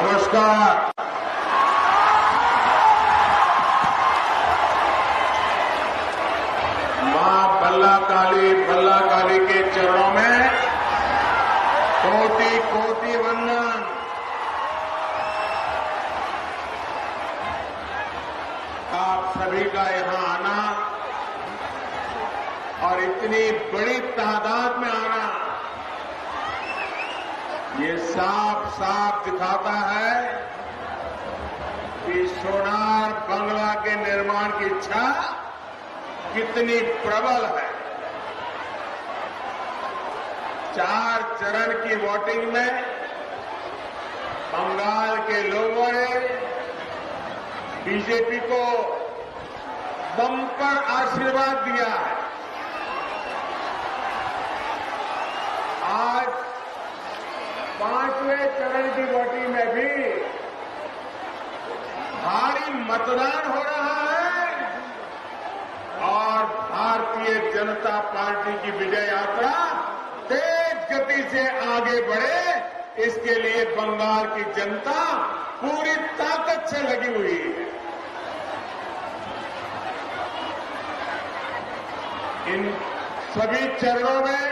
नमस्कार। मां भल्ला काली के चरणों में कोटि कोटि वंदन। आप सभी का यहां आना और इतनी बड़ी तादाद में आना ये साफ साफ दिखाता है कि सोनार बंगला के निर्माण की इच्छा कितनी प्रबल है। 4 चरण की वोटिंग में बंगाल के लोगों ने बीजेपी को बम्पर आशीर्वाद दिया है। आज 5वें चरण की वोटिंग में भी भारी मतदान हो रहा है और भारतीय जनता पार्टी की विजय यात्रा तेज गति से आगे बढ़े, इसके लिए बंगाल की जनता पूरी ताकत से लगी हुई है। इन सभी चरणों में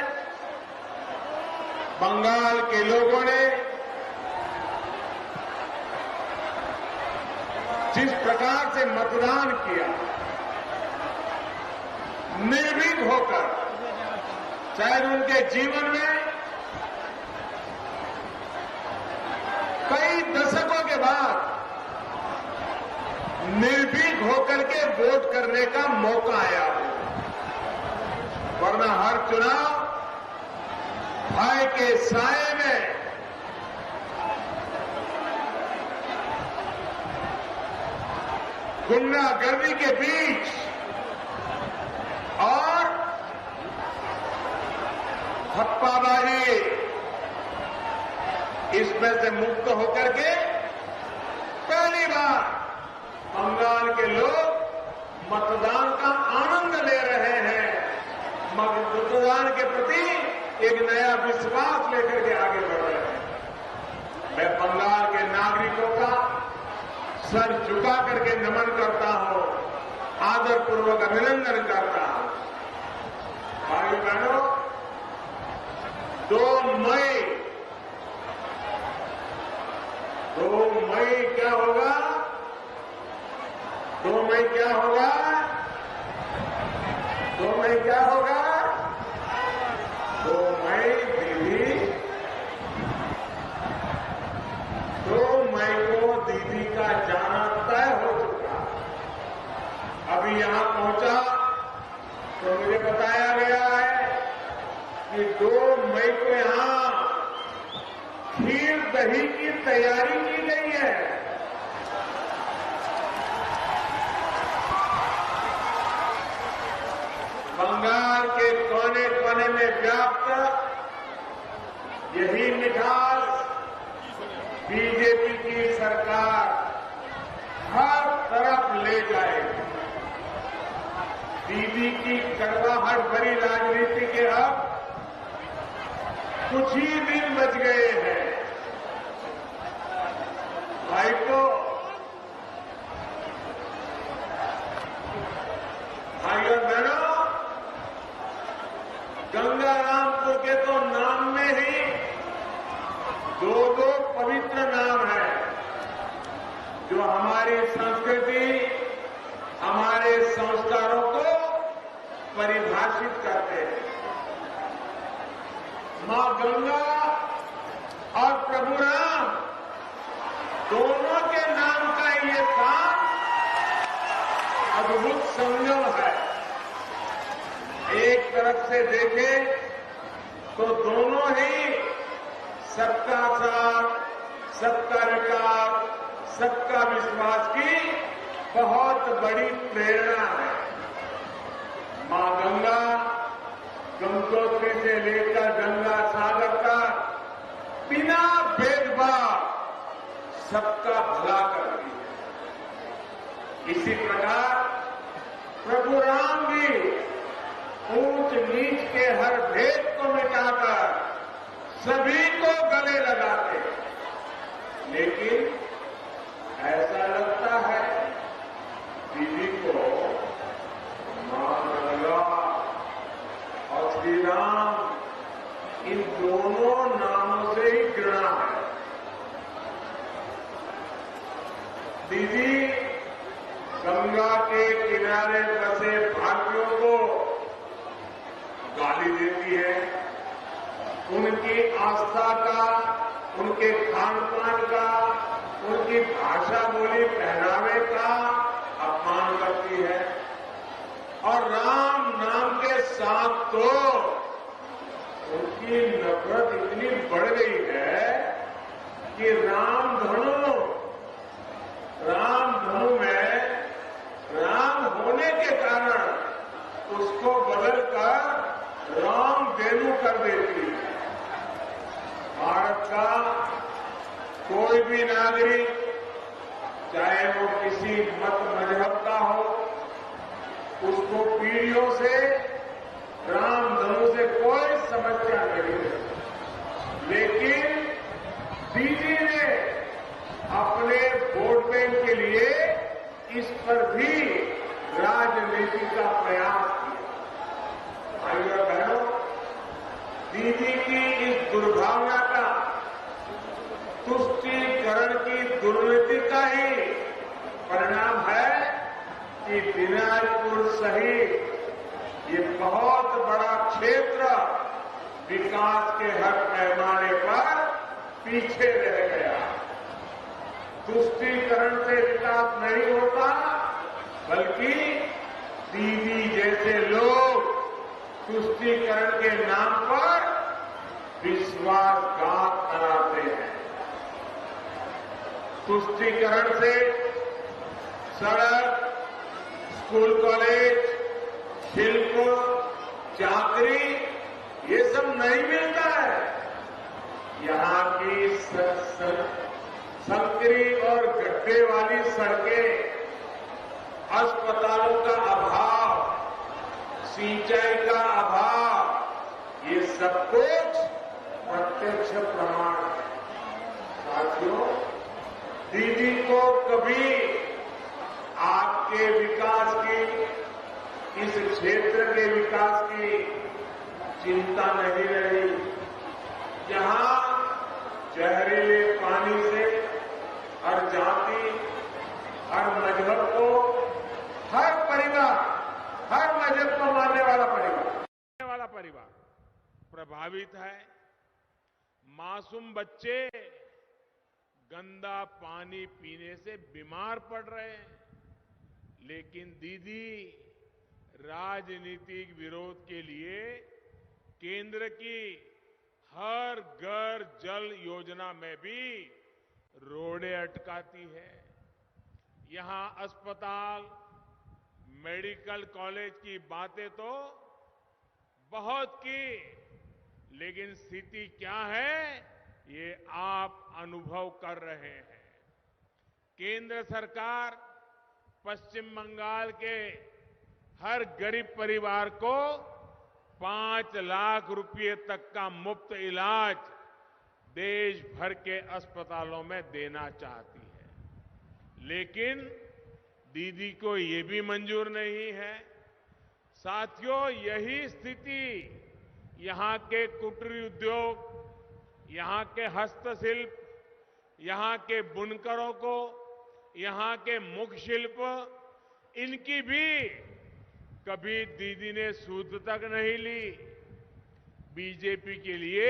बंगाल के लोगों ने जिस प्रकार से मतदान किया, निर्भीक होकर, चाहे उनके जीवन में कई दशकों के बाद निर्भीक होकर के वोट करने का मौका आया हो, वरना हर चुनाव भय के साए में गुंडागर्दी के बीच और थप्पाबाजी, इसमें से मुक्त होकर के पहली बार बंगाल के लोग मतदान का आनंद ले रहे हैं, मतदान के प्रति एक नया विश्वास लेकर के आगे बढ़ रहे हैं। मैं बंगाल के नागरिकों का सर झुका करके नमन करता हूं, आदरपूर्वक अभिनंदन करता हूं। भाई बहनों, 2 मई क्या होगा? 2 मई क्या होगा? 2 मई क्या होगा? 2 मई दीदी, 2 मई को दीदी का जाना तय हो चुका। अभी यहां पहुंचा तो मुझे बताया गया है कि 2 मई को यहां खीर दही की तैयारी की गई है। बंगाल के कोने कोने में व्याप्त यही मिठास बीजेपी की सरकार हर तरफ ले जाएगी। दीदी की कड़वाहट भरी राजनीति के अब कुछ ही दिन बच गए हैं। भाई को भाइयों बहनों, गंगारामपुर के तो नाम में ही 2 पवित्र नाम है जो हमारी संस्कृति, हमारे संस्कारों को परिभाषित करते हैं। मां गंगा और प्रभु राम दोनों के नाम का ये साथ अद्भुत संगम है। एक तरफ से देखें तो दोनों ही सबका साथ, सबका विकास, सबका विश्वास की बहुत बड़ी प्रेरणा है। मां गंगा गंगोत्री से लेकर गंगा सागर तक बिना भेदभाव सबका भला करती है। इसी प्रकार प्रभु राम भी ऊंच नीच के हर भेद को मिटाकर सभी को गले लगाते। लेकिन ऐसा लगता है दीदी को मां गंगा और श्री राम इन दोनों नामों से ही घृणा है। दीदी गंगा के किनारे बसे भारतीयों को गाली देती है, उनकी आस्था का, उनके खान पान का, उनकी भाषा बोली पहनावे का अपमान करती है और राम नाम के साथ तो उनकी नफरत इतनी बढ़ गई है कि राम धनु में राम होने के कारण उसको बदलकर राम धेनु कर देती है। भारत का कोई भी नागरिक, चाहे वो किसी मत मजहब का हो, उसको पीढ़ियों से राम धनु से कोई समस्या नहीं है। लेकिन दीदी ने अपने वोट बैंक के लिए इस पर भी राजनीति का प्रयास किया। भाइयों और बहनों, दीदी की इस दुर्भावना का, तुष्टीकरण की दुर्नीति का ही परिणाम है कि दिनाजपुर सहित ये बहुत बड़ा क्षेत्र विकास के हर पैमाने पर पीछे रह गया। तुष्टीकरण से विकास नहीं होता, बल्कि दीदी जैसे लोग तुष्टीकरण के नाम पर विश्वासघात कराते हैं। तुष्टीकरण से सड़क, स्कूल कॉलेज, शिल्प, चाकरी ये सब नहीं मिलता है। यहां की संकरी और गड्ढे वाली सड़कें, अस्पतालों का अभाव, सिंचाई का अभाव, ये सब कुछ प्रत्यक्ष प्रमाण है। साथियों, दीदी को कभी आपके विकास की, इस क्षेत्र के विकास की चिंता नहीं रही। जहां जहरीले पानी से हर जाति, हर मजहब को, हर परिवार, हर मजहब को मानने वाला परिवार प्रभावित है। मासूम बच्चे गंदा पानी पीने से बीमार पड़ रहे हैं, लेकिन दीदी राजनीतिक विरोध के लिए केंद्र की हर घर जल योजना में भी रोड़े अटकाती है। यहां अस्पताल, मेडिकल कॉलेज की बातें तो बहुत की, लेकिन स्थिति क्या है ये आप अनुभव कर रहे हैं। केंद्र सरकार पश्चिम बंगाल के हर गरीब परिवार को 5 लाख रुपए तक का मुफ्त इलाज देश भर के अस्पतालों में देना चाहती है, लेकिन दीदी को ये भी मंजूर नहीं है। साथियों, यही स्थिति यहां के कुटीर उद्योग, यहां के हस्तशिल्प, यहां के बुनकरों को, यहां के मुख शिल्प, इनकी भी कभी दीदी ने सूद तक नहीं ली। बीजेपी के लिए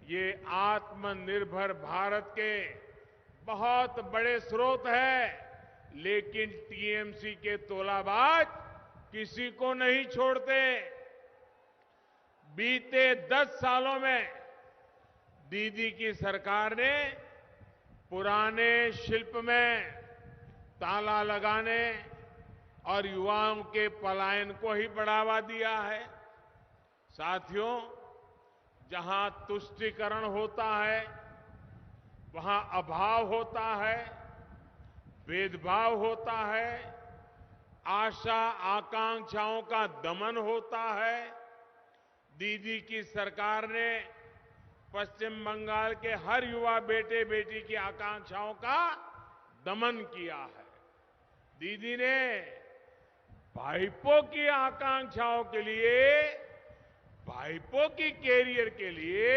ये आत्मनिर्भर भारत के बहुत बड़े स्रोत है, लेकिन टीएमसी के तोलाबाज किसी को नहीं छोड़ते। बीते 10 सालों में दीदी की सरकार ने पुराने शिल्प में ताला लगाने और युवाओं के पलायन को ही बढ़ावा दिया है। साथियों, जहां तुष्टीकरण होता है, वहां अभाव होता है, भेदभाव होता है, आशा आकांक्षाओं का दमन होता है। दीदी की सरकार ने पश्चिम बंगाल के हर युवा बेटे बेटी की आकांक्षाओं का दमन किया है। दीदी ने भाइपों की आकांक्षाओं के लिए, भाइपों की कैरियर के लिए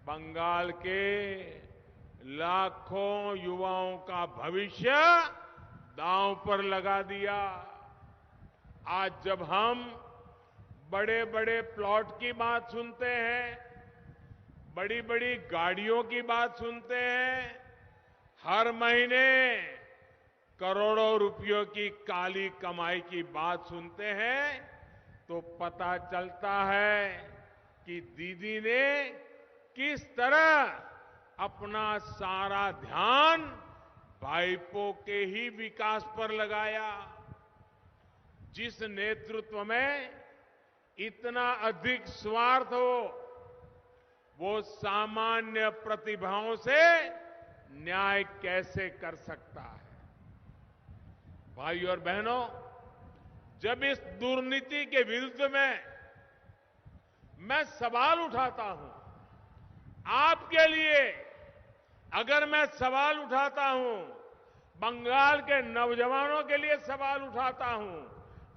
बंगाल के लाखों युवाओं का भविष्य दांव पर लगा दिया। आज जब हम बड़े बड़े प्लॉट की बात सुनते हैं, बड़ी बड़ी गाड़ियों की बात सुनते हैं, हर महीने करोड़ों रुपयों की काली कमाई की बात सुनते हैं, तो पता चलता है कि दीदी ने किस तरह अपना सारा ध्यान भाइपों के ही विकास पर लगाया। जिस नेतृत्व में इतना अधिक स्वार्थ हो, वो सामान्य प्रतिभाओं से न्याय कैसे कर सकता है। भाइयों और बहनों, जब इस दुर्नीति के विरुद्ध में मैं सवाल उठाता हूं, आपके लिए अगर मैं सवाल उठाता हूं, बंगाल के नौजवानों के लिए सवाल उठाता हूं,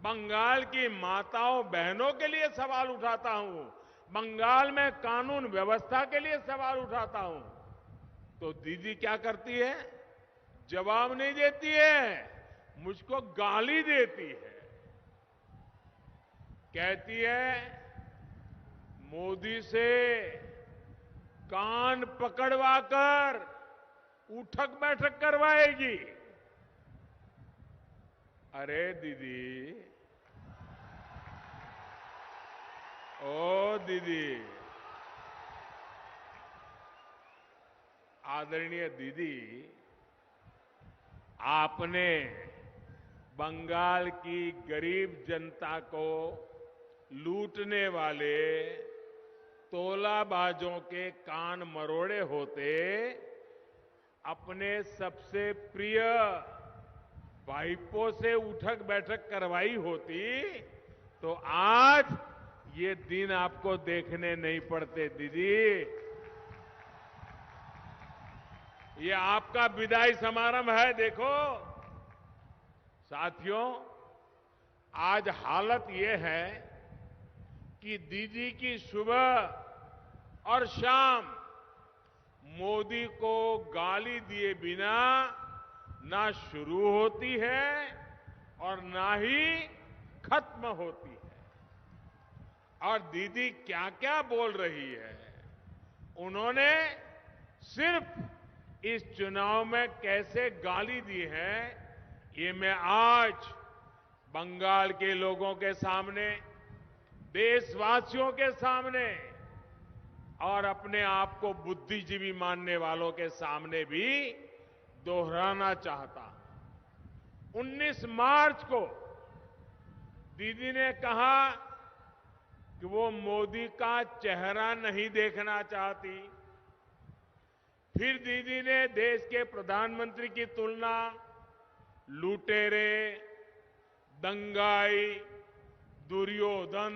बंगाल की माताओं बहनों के लिए सवाल उठाता हूं, बंगाल में कानून व्यवस्था के लिए सवाल उठाता हूं, तो दीदी क्या करती है? जवाब नहीं देती है, मुझको गाली देती है। कहती है मोदी से कान पकड़वाकर उठक बैठक करवाएगी। अरे दीदी, ओ दीदी, आदरणीय दीदी, आपने बंगाल की गरीब जनता को लूटने वाले तोलाबाजों के कान मरोड़े होते अपने सबसे प्रिय भाइपों से उठक बैठक करवाई होती, तो आज ये दिन आपको देखने नहीं पड़ते। दीदी, ये आपका विदाई समारोह है। देखो साथियों, आज हालत ये है कि दीदी की सुबह और शाम मोदी को गाली दिए बिना ना शुरू होती है और ना ही खत्म होती है। और दीदी क्या क्या बोल रही है, उन्होंने सिर्फ इस चुनाव में कैसे गाली दी है, ये मैं आज बंगाल के लोगों के सामने, देशवासियों के सामने और अपने आप को बुद्धिजीवी मानने वालों के सामने भी दोहराना चाहता हूं। 19 मार्च को दीदी ने कहा कि वो मोदी का चेहरा नहीं देखना चाहती। फिर दीदी ने देश के प्रधानमंत्री की तुलना लुटेरे, दंगाई, दुर्योधन,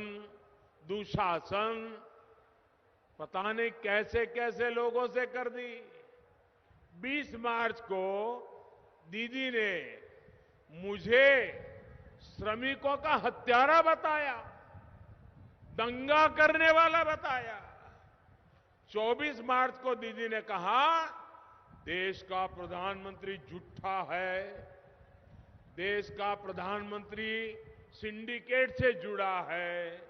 दुशासन, पता नहीं कैसे कैसे लोगों से कर दी। 20 मार्च को दीदी ने मुझे श्रमिकों का हत्यारा बताया, दंगा करने वाला बताया। 24 मार्च को दीदी ने कहा देश का प्रधानमंत्री झूठा है, देश का प्रधानमंत्री सिंडिकेट से जुड़ा है।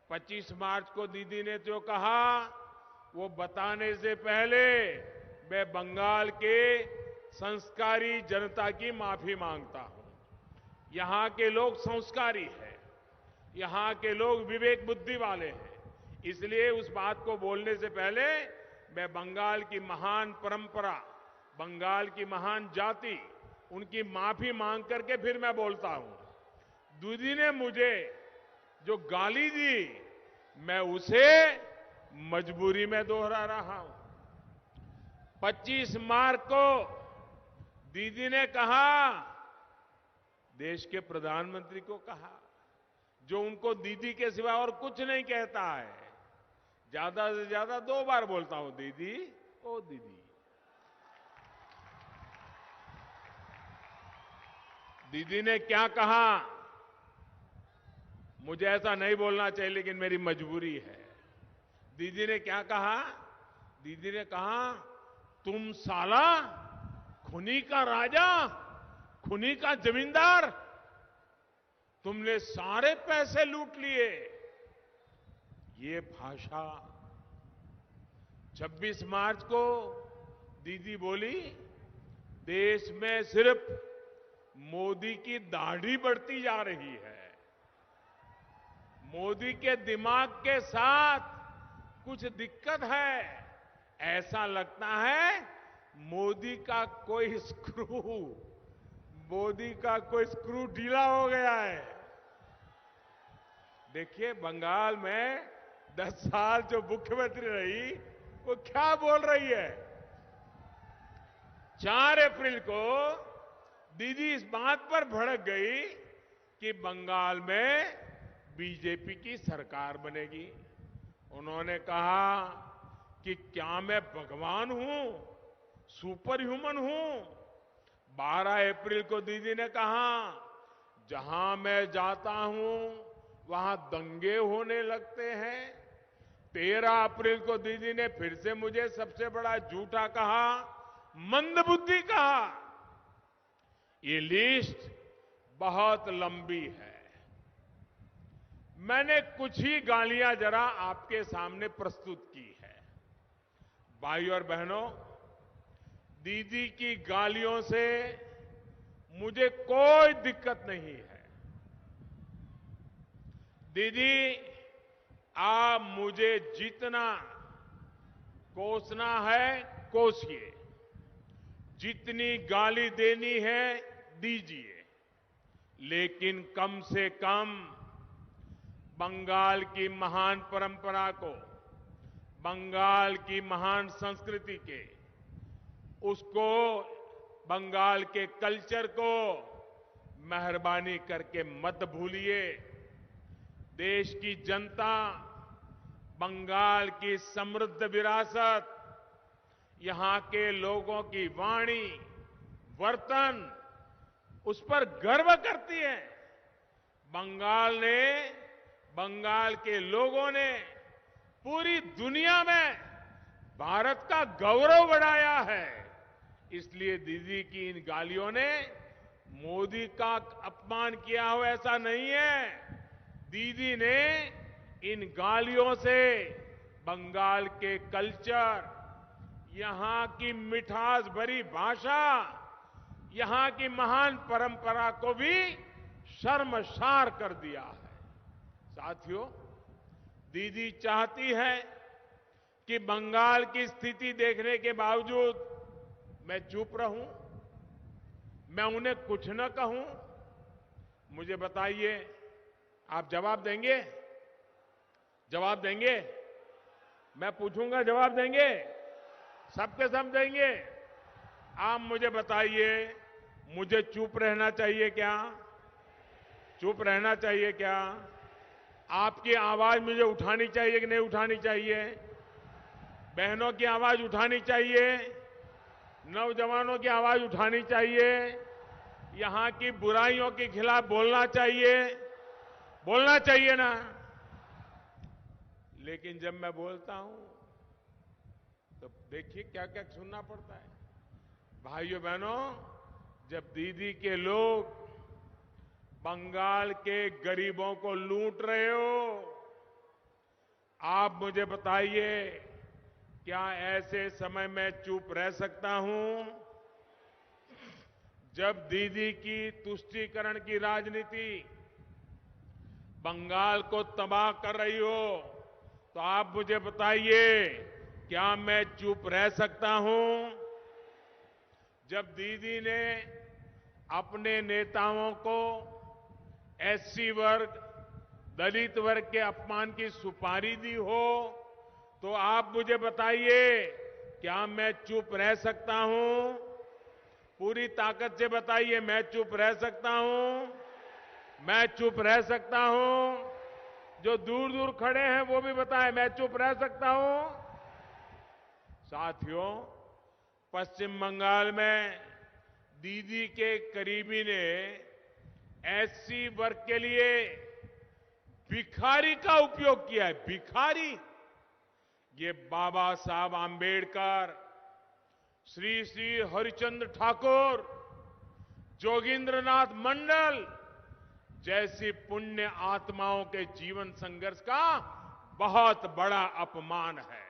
25 मार्च को दीदी ने जो कहा वो बताने से पहले मैं बंगाल के संस्कारी जनता की माफी मांगता हूं। यहां के लोग संस्कारी हैं, यहां के लोग विवेक बुद्धि वाले हैं, इसलिए उस बात को बोलने से पहले मैं बंगाल की महान परंपरा, बंगाल की महान जाति, उनकी माफी मांग करके फिर मैं बोलता हूं। दीदी ने मुझे जो गाली दी, मैं उसे मजबूरी में दोहरा रहा हूं। 25 मार्च को दीदी ने कहा, देश के प्रधानमंत्री को कहा, जो उनको दीदी के सिवा और कुछ नहीं कहता है, ज्यादा से ज्यादा 2 बार बोलता हूं, दीदी, ओ दीदी। दीदी ने क्या कहा, मुझे ऐसा नहीं बोलना चाहिए लेकिन मेरी मजबूरी है। दीदी ने क्या कहा? दीदी ने कहा, तुम साला खुनी का राजा, खुनी का जमींदार, तुमने सारे पैसे लूट लिए। ये भाषा 26 मार्च को दीदी बोली, देश में सिर्फ मोदी की दाढ़ी बढ़ती जा रही है, मोदी के दिमाग के साथ कुछ दिक्कत है, ऐसा लगता है मोदी का कोई स्क्रू ढीला हो गया है। देखिए, बंगाल में 10 साल जो मुख्यमंत्री रही वो क्या बोल रही है। 4 अप्रैल को दीदी इस बात पर भड़क गई कि बंगाल में बीजेपी की सरकार बनेगी। उन्होंने कहा कि क्या मैं भगवान हूं, सुपर ह्यूमन हूं। 12 अप्रैल को दीदी ने कहा, जहां मैं जाता हूं वहां दंगे होने लगते हैं। 13 अप्रैल को दीदी ने फिर से मुझे सबसे बड़ा झूठा कहा, मंदबुद्धि कहा। ये लिस्ट बहुत लंबी है। मैंने कुछ ही गालियां जरा आपके सामने प्रस्तुत की है। भाई और बहनों, दीदी की गालियों से मुझे कोई दिक्कत नहीं है। दीदी, आप मुझे जितना कोसना है कोसिए, जितनी गाली देनी है दीजिए, लेकिन कम से कम बंगाल की महान परंपरा को, बंगाल की महान संस्कृति के, उसको, बंगाल के कल्चर को मेहरबानी करके मत भूलिए। देश की जनता बंगाल की समृद्ध विरासत, यहां के लोगों की वाणी, वर्तन, उस पर गर्व करती है। बंगाल के लोगों ने पूरी दुनिया में भारत का गौरव बढ़ाया है। इसलिए दीदी की इन गालियों ने मोदी का अपमान किया हो ऐसा नहीं है। दीदी ने इन गालियों से बंगाल के कल्चर, यहां की मिठास भरी भाषा, यहां की महान परंपरा को भी शर्मसार कर दिया है। साथियों, दीदी चाहती है कि बंगाल की स्थिति देखने के बावजूद मैं चुप रहूं, मैं उन्हें कुछ न कहूं। मुझे बताइए, आप जवाब देंगे? जवाब देंगे? मैं पूछूंगा, जवाब देंगे? सबके सब देंगे? आप मुझे बताइए, मुझे चुप रहना चाहिए क्या? चुप रहना चाहिए क्या? आपकी आवाज मुझे उठानी चाहिए कि नहीं उठानी चाहिए? बहनों की आवाज उठानी चाहिए, नौजवानों की आवाज उठानी चाहिए, यहां की बुराइयों के खिलाफ बोलना चाहिए, बोलना चाहिए ना? लेकिन जब मैं बोलता हूं तो देखिए क्या क्या सुनना पड़ता है। भाइयों बहनों, जब दीदी के लोग बंगाल के गरीबों को लूट रहे हो, आप मुझे बताइए, क्या ऐसे समय में चुप रह सकता हूं? जब दीदी की तुष्टीकरण की राजनीति बंगाल को तबाह कर रही हो, तो आप मुझे बताइए, क्या मैं चुप रह सकता हूं? जब दीदी ने अपने नेताओं को एससी वर्ग, दलित वर्ग के अपमान की सुपारी दी हो, तो आप मुझे बताइए, क्या मैं चुप रह सकता हूं? पूरी ताकत से बताइए, मैं चुप रह सकता हूं? मैं चुप रह सकता हूं? जो दूर दूर खड़े हैं वो भी बताएं, मैं चुप रह सकता हूं? साथियों, पश्चिम बंगाल में दीदी के करीबी ने एससी वर्ग के लिए भिखारी का उपयोग किया है। भिखारी, ये बाबा साहब आंबेडकर, श्री श्री हरिचंद्र ठाकुर, जोगेंद्रनाथ मंडल जैसी पुण्य आत्माओं के जीवन संघर्ष का बहुत बड़ा अपमान है।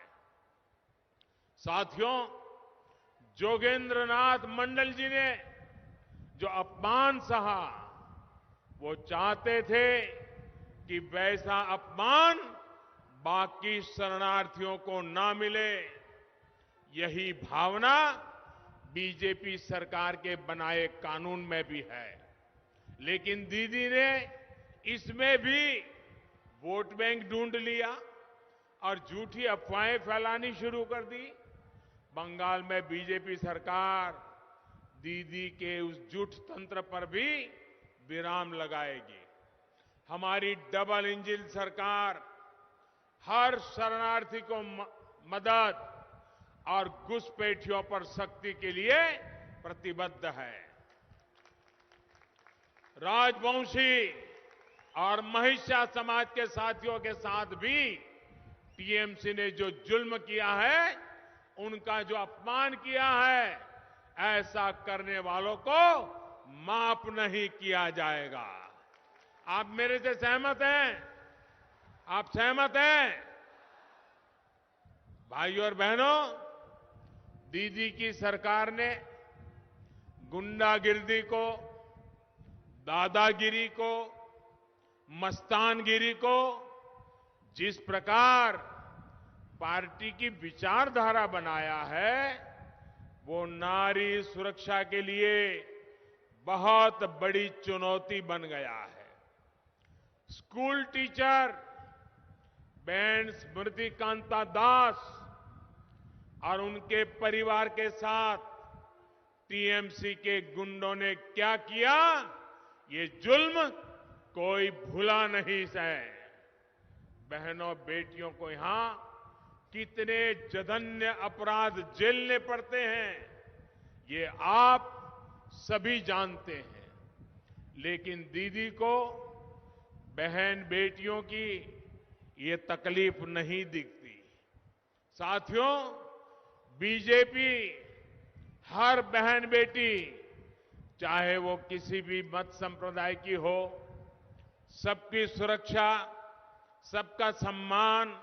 साथियों, जोगेंद्रनाथ मंडल जी ने जो अपमान सहा, वो चाहते थे कि वैसा अपमान बाकी शरणार्थियों को ना मिले। यही भावना बीजेपी सरकार के बनाए कानून में भी है। लेकिन दीदी ने इसमें भी वोट बैंक ढूंढ लिया और झूठी अफवाहें फैलानी शुरू कर दी। बंगाल में बीजेपी सरकार दीदी के उस झूठ तंत्र पर भी विराम लगाएगी। हमारी डबल इंजन सरकार हर शरणार्थी को मदद और घुसपैठियों पर सख्ती के लिए प्रतिबद्ध है। राजवंशी और महिषा समाज के साथियों के साथ भी टीएमसी ने जो जुल्म किया है, उनका जो अपमान किया है, ऐसा करने वालों को माफ नहीं किया जाएगा। आप मेरे से सहमत हैं? आप सहमत हैं? भाइयों और बहनों, दीदी की सरकार ने गुंडागिर्दी को, दादागिरी को, मस्तानगिरी को जिस प्रकार पार्टी की विचारधारा बनाया है, वो नारी सुरक्षा के लिए बहुत बड़ी चुनौती बन गया है। स्कूल टीचर बहन स्मृति कांता दास और उनके परिवार के साथ टीएमसी के गुंडों ने क्या किया, ये जुल्म कोई भुला नहीं है। बहनों बेटियों को यहां कितने जघन्य अपराध झेलने पड़ते हैं, ये आप सभी जानते हैं। लेकिन दीदी को बहन बेटियों की ये तकलीफ नहीं दिखती। साथियों, बीजेपी हर बहन बेटी, चाहे वो किसी भी मत संप्रदाय की हो, सबकी सुरक्षा, सबका सम्मान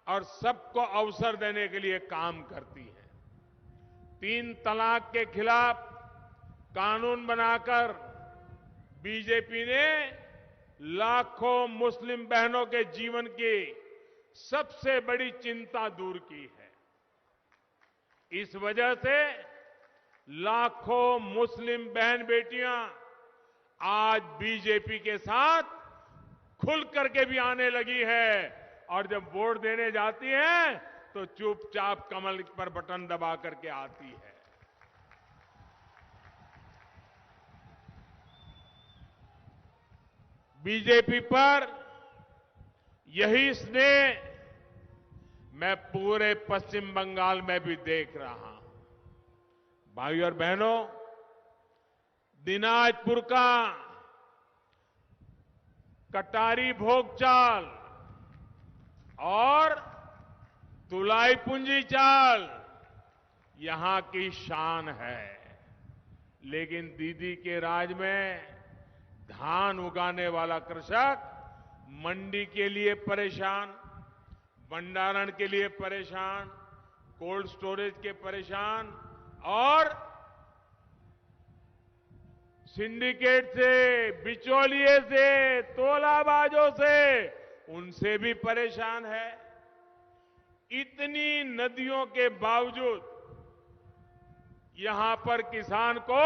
और सबको अवसर देने के लिए काम करती है। 3 तलाक के खिलाफ कानून बनाकर बीजेपी ने लाखों मुस्लिम बहनों के जीवन की सबसे बड़ी चिंता दूर की है। इस वजह से लाखों मुस्लिम बहन बेटियां आज बीजेपी के साथ खुल करके भी आने लगी है, और जब वोट देने जाती है तो चुपचाप कमल पर बटन दबा करके आती है। बीजेपी पर यही स्नेह मैं पूरे पश्चिम बंगाल में भी देख रहा हूं। भाइयों और बहनों, दिनाजपुर का कटारी भोग चाल और तुलाई पुंजी चाल यहां की शान है। लेकिन दीदी के राज में धान उगाने वाला कृषक मंडी के लिए परेशान, भंडारण के लिए परेशान, कोल्ड स्टोरेज के परेशान, और सिंडिकेट से, बिचौलिए से, तोलाबाजों से, उनसे भी परेशान है। इतनी नदियों के बावजूद यहां पर किसान को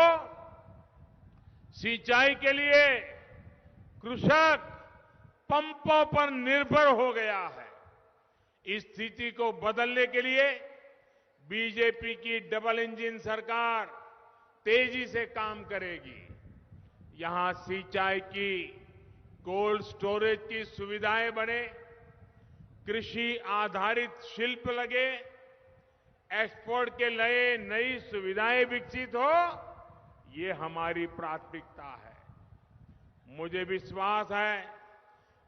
सिंचाई के लिए कृषक पंपों पर निर्भर हो गया है। इस स्थिति को बदलने के लिए बीजेपी की डबल इंजन सरकार तेजी से काम करेगी। यहां सिंचाई की कोल्ड स्टोरेज की सुविधाएं बने, कृषि आधारित शिल्प लगे, एक्सपोर्ट के लिए नई सुविधाएं विकसित हो, ये हमारी प्राथमिकता है। मुझे विश्वास है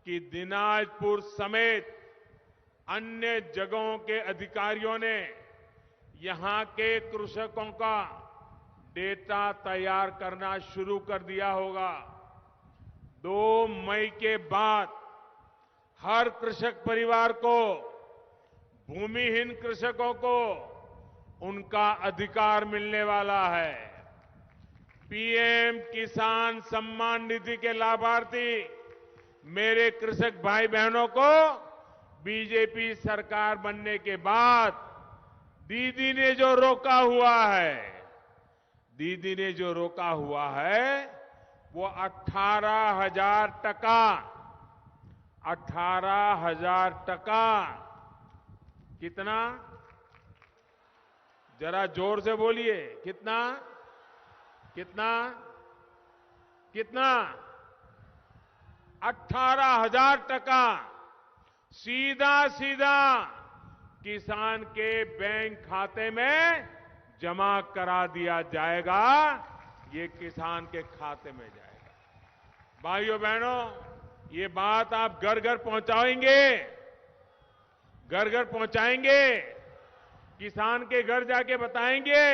कि दिनाजपुर समेत अन्य जगहों के अधिकारियों ने यहां के कृषकों का डेटा तैयार करना शुरू कर दिया होगा। 2 मई के बाद हर कृषक परिवार को, भूमिहीन कृषकों को उनका अधिकार मिलने वाला है। पीएम किसान सम्मान निधि के लाभार्थी मेरे कृषक भाई बहनों को बीजेपी सरकार बनने के बाद दीदी ने जो रोका हुआ है, दीदी ने जो रोका हुआ है वो 18,000 टका, 18,000 टका। कितना? जरा जोर से बोलिए, कितना कितना कितना? 18,000 टका सीधा सीधा किसान के बैंक खाते में जमा करा दिया जाएगा। ये किसान के खाते में जाएगा। भाइयों बहनों, ये बात आप घर घर पहुंचाएंगे, घर घर पहुंचाएंगे, किसान के घर जाके बताएंगे,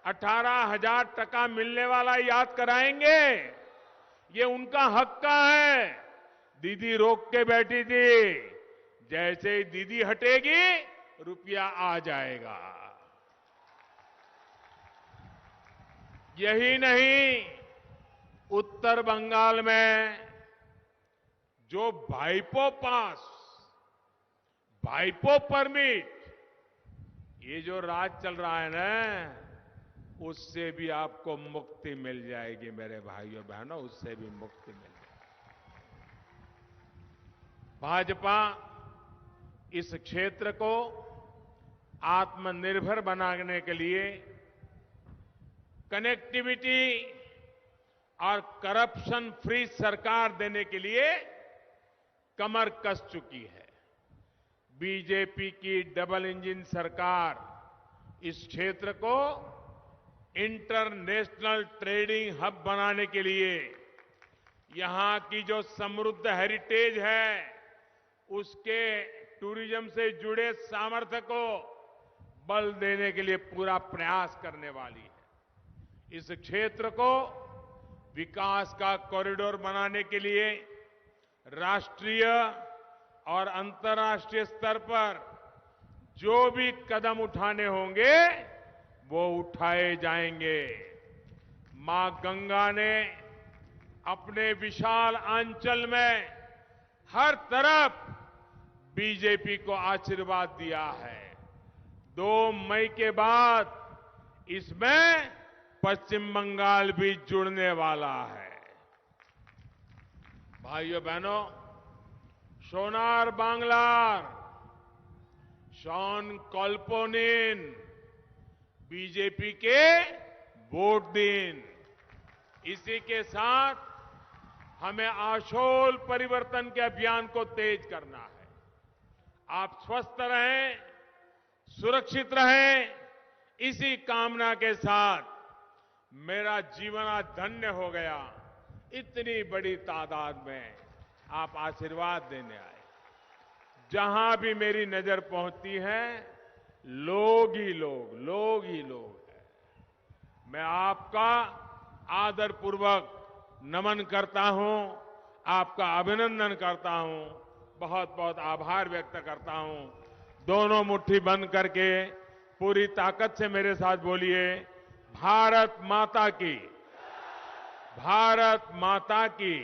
18,000 टका मिलने वाला याद कराएंगे। ये उनका हक का है। दीदी रोक के बैठी थी, जैसे ही दीदी हटेगी रुपया आ जाएगा। यही नहीं, उत्तर बंगाल में जो भाइपो पास, भाइपो परमिट, ये जो राज चल रहा है ना, उससे भी आपको मुक्ति मिल जाएगी मेरे भाइयों बहनों, उससे भी मुक्ति मिल जाएगी। भाजपा इस क्षेत्र को आत्मनिर्भर बनाने के लिए कनेक्टिविटी और करप्शन फ्री सरकार देने के लिए कमर कस चुकी है। बीजेपी की डबल इंजन सरकार इस क्षेत्र को इंटरनेशनल ट्रेडिंग हब बनाने के लिए, यहां की जो समृद्ध हेरिटेज है उसके टूरिज्म से जुड़े सामर्थ्य को बल देने के लिए पूरा प्रयास करने वाली है। इस क्षेत्र को विकास का कॉरिडोर बनाने के लिए राष्ट्रीय और अंतर्राष्ट्रीय स्तर पर जो भी कदम उठाने होंगे वो उठाए जाएंगे। मां गंगा ने अपने विशाल आंचल में हर तरफ बीजेपी को आशीर्वाद दिया है। 2 मई के बाद इसमें पश्चिम बंगाल भी जुड़ने वाला है। भाइयों बहनों, सोनार बांग्लार, शॉन कल्पोनिन बीजेपी के वोट दिन। इसी के साथ हमें आशोल परिवर्तन के अभियान को तेज करना है। आप स्वस्थ रहें, सुरक्षित रहें, इसी कामना के साथ मेरा जीवन आज धन्य हो गया। इतनी बड़ी तादाद में आप आशीर्वाद देने आए। जहां भी मेरी नजर पहुंचती है, लोग ही लोग, लोग ही लोग हैं। मैं आपका आदरपूर्वक नमन करता हूं, आपका अभिनंदन करता हूं, बहुत बहुत आभार व्यक्त करता हूं। दोनों मुट्ठी बंद करके पूरी ताकत से मेरे साथ बोलिए, भारत माता की, भारत माता की।